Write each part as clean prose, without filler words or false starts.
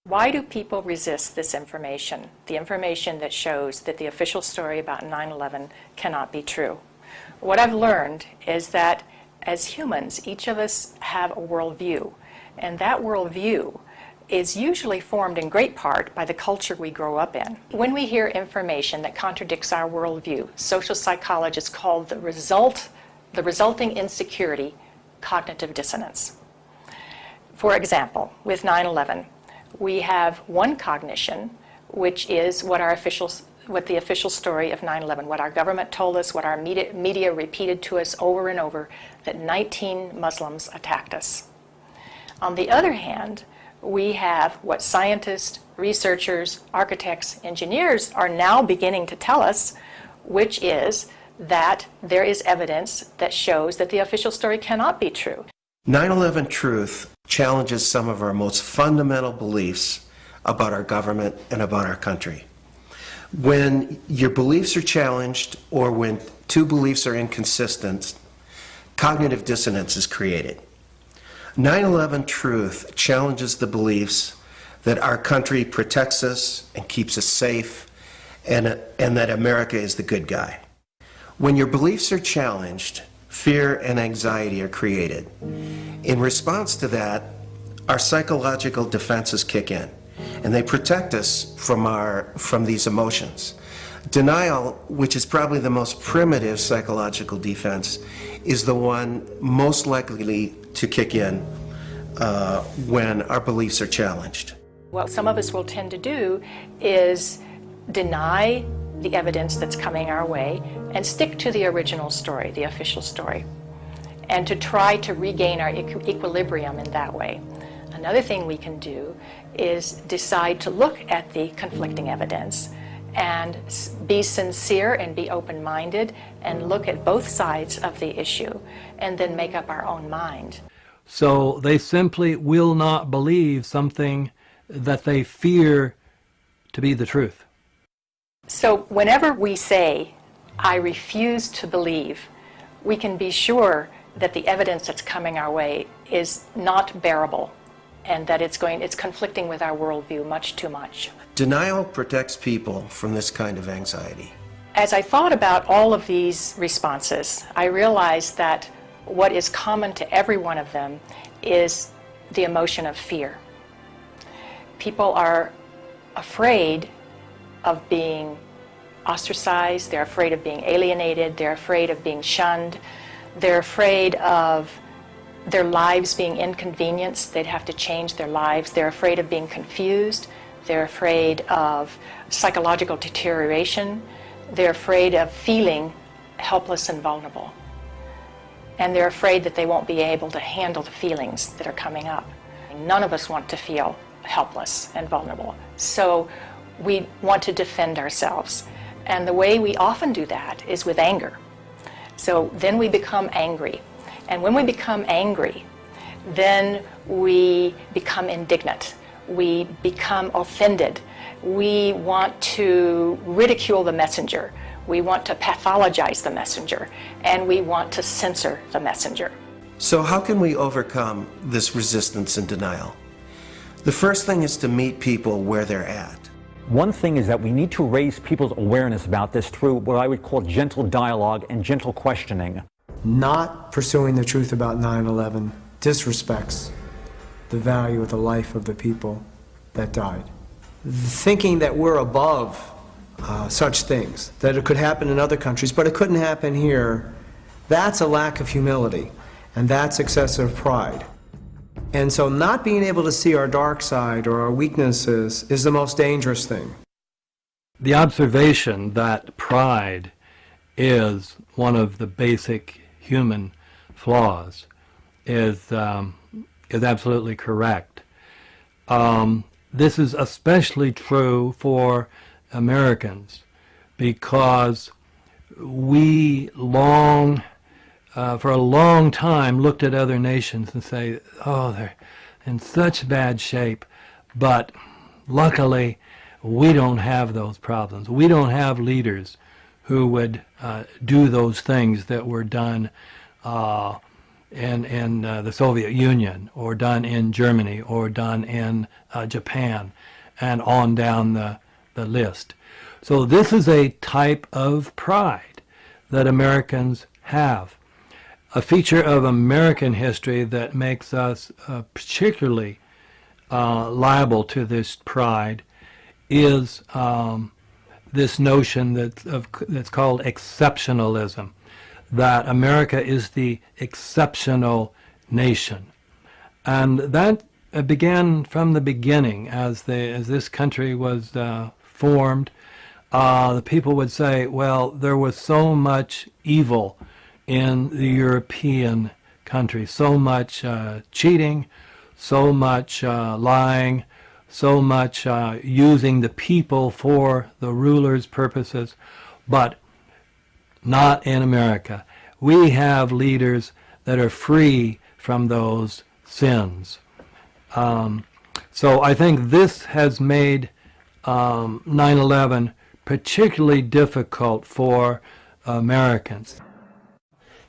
Why do people resist this information? The information that shows that the official story about 9/11 cannot be true. What I've learned is that as humans, each of us have a worldview, and that worldview is usually formed in great part by the culture we grow up in. When we hear information that contradicts our worldview, social psychologists call the resulting insecurity cognitive dissonance. For example, with 9/11, we have one cognition, which is what the official story of 9/11, what our government told us, what our media repeated to us over and over, that 19 Muslims attacked us. On the other hand, we have what scientists, researchers, architects, engineers are now beginning to tell us, which is that there is evidence that shows that the official story cannot be true. 9/11 truth challenges some of our most fundamental beliefs about our government and about our country. When your beliefs are challenged, or when two beliefs are inconsistent, cognitive dissonance is created. 9/11 truth challenges the beliefs that our country protects us and keeps us safe, and that America is the good guy. When your beliefs are challenged, fear and anxiety are created. In response to that, our psychological defenses kick in, and they protect us from these emotions. Denial, which is probably the most primitive psychological defense, is the one most likely to kick in when our beliefs are challenged. What some of us will tend to do is deny the evidence that's coming our way and stick to the original story, the official story, and to try to regain our equilibrium in that way. Another thing we can do is decide to look at the conflicting evidence and be sincere and be open-minded and look at both sides of the issue and then make up our own mind. So they simply will not believe something that they fear to be the truth. So whenever we say, I refuse to believe, we can be sure that the evidence that's coming our way is not bearable and that it's conflicting with our worldview much too much. Denial protects people from this kind of anxiety. As I thought about all of these responses, I realized that what is common to every one of them is the emotion of fear. People are afraid of being ostracized, they're afraid of being alienated, they're afraid of being shunned, they're afraid of their lives being inconvenienced, they'd have to change their lives, they're afraid of being confused, they're afraid of psychological deterioration, they're afraid of feeling helpless and vulnerable. And they're afraid that they won't be able to handle the feelings that are coming up. None of us want to feel helpless and vulnerable. So we want to defend ourselves. And the way we often do that is with anger. So then we become angry. And when we become angry, then we become indignant. We become offended. We want to ridicule the messenger. We want to pathologize the messenger. And we want to censor the messenger. So how can we overcome this resistance and denial? The first thing is to meet people where they're at. One thing is that we need to raise people's awareness about this through what I would call gentle dialogue and gentle questioning. Not pursuing the truth about 9/11 disrespects the value of the life of the people that died. Thinking that we're above such things, that it could happen in other countries, but it couldn't happen here, that's a lack of humility, and that's excessive pride. And so not being able to see our dark side or our weaknesses is the most dangerous thing. The observation that pride is one of the basic human flaws is absolutely correct. This is especially true for Americans because we for a long time looked at other nations and say, oh, they're in such bad shape, but luckily we don't have those problems. We don't have leaders who would do those things that were done in the Soviet Union, or done in Germany, or done in Japan, and on down the list. So this is a type of pride that Americans have. A feature of American history that makes us particularly liable to this pride is this notion that's called exceptionalism, that America is the exceptional nation. And that began from the beginning. As this country was formed, the people would say, well, there was so much evil in the European countries, so much cheating, so much lying, so much using the people for the ruler's purposes, but not in America. We have leaders that are free from those sins. So I think this has made 9/11 particularly difficult for Americans.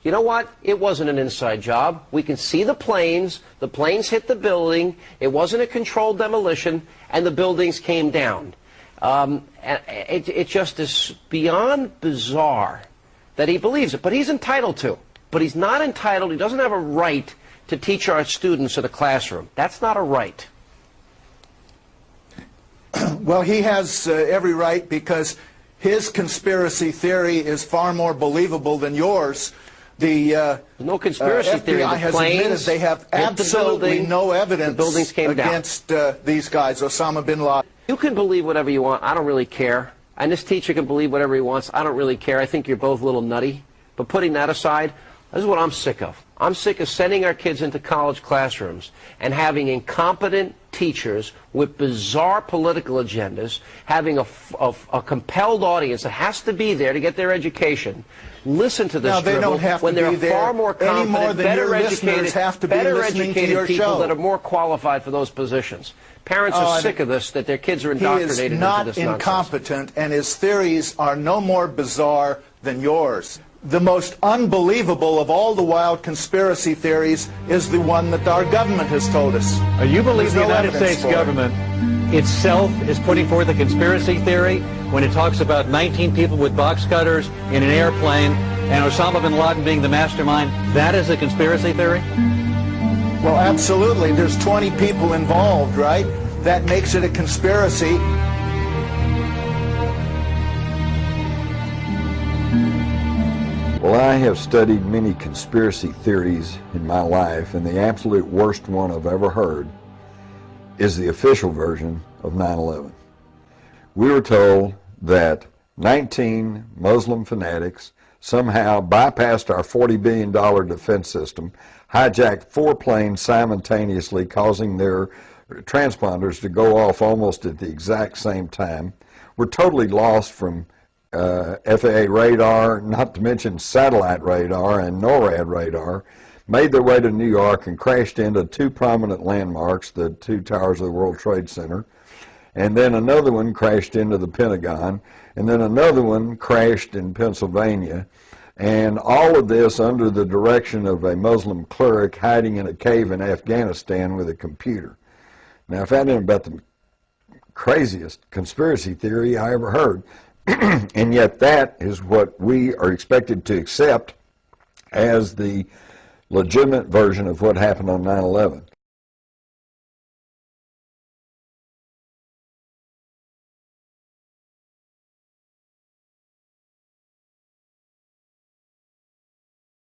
You know what? It wasn't an inside job. We can see the planes. The planes hit the building. It wasn't a controlled demolition, and the buildings came down. And it just is beyond bizarre that he believes it. But he's entitled to. But he's not entitled, he doesn't have a right to teach our students in a classroom. That's not a right. Well, he has every right, because his conspiracy theory is far more believable than yours. The no conspiracy theory. FBI has admitted they have absolutely no evidence against these guys, Osama bin Laden. You can believe whatever you want. I don't really care. And this teacher can believe whatever he wants. I don't really care. I think you're both a little nutty. But putting that aside, this is what I'm sick of. I'm sick of sending our kids into college classrooms and having incompetent teachers with bizarre political agendas, having a compelled audience that has to be there to get their education. Listen to this dribble when there are far more competent, better educated people that are more qualified for those positions. Parents are sick of this, that their kids are indoctrinated into this nonsense. He is not incompetent, and his theories are no more bizarre than yours. The most unbelievable of all the wild conspiracy theories is the one that our government has told us. You believe the United States government itself is putting forth a conspiracy theory when it talks about 19 people with box cutters in an airplane and Osama bin Laden being the mastermind? That is a conspiracy theory? Well, absolutely. There's 20 people involved, right? That makes it a conspiracy. Well, I have studied many conspiracy theories in my life, and the absolute worst one I've ever heard is the official version of 9/11. We were told that 19 Muslim fanatics somehow bypassed our $40 billion defense system, hijacked 4 planes simultaneously, causing their transponders to go off almost at the exact same time. We're totally lost from FAA radar, not to mention satellite radar and NORAD radar, made their way to New York and crashed into 2 prominent landmarks, the 2 towers of the World Trade Center, and then another one crashed into the Pentagon, and then another one crashed in Pennsylvania, and all of this under the direction of a Muslim cleric hiding in a cave in Afghanistan with a computer. Now, if that isn't about the craziest conspiracy theory I ever heard, and yet that is what we are expected to accept as the legitimate version of what happened on 9/11.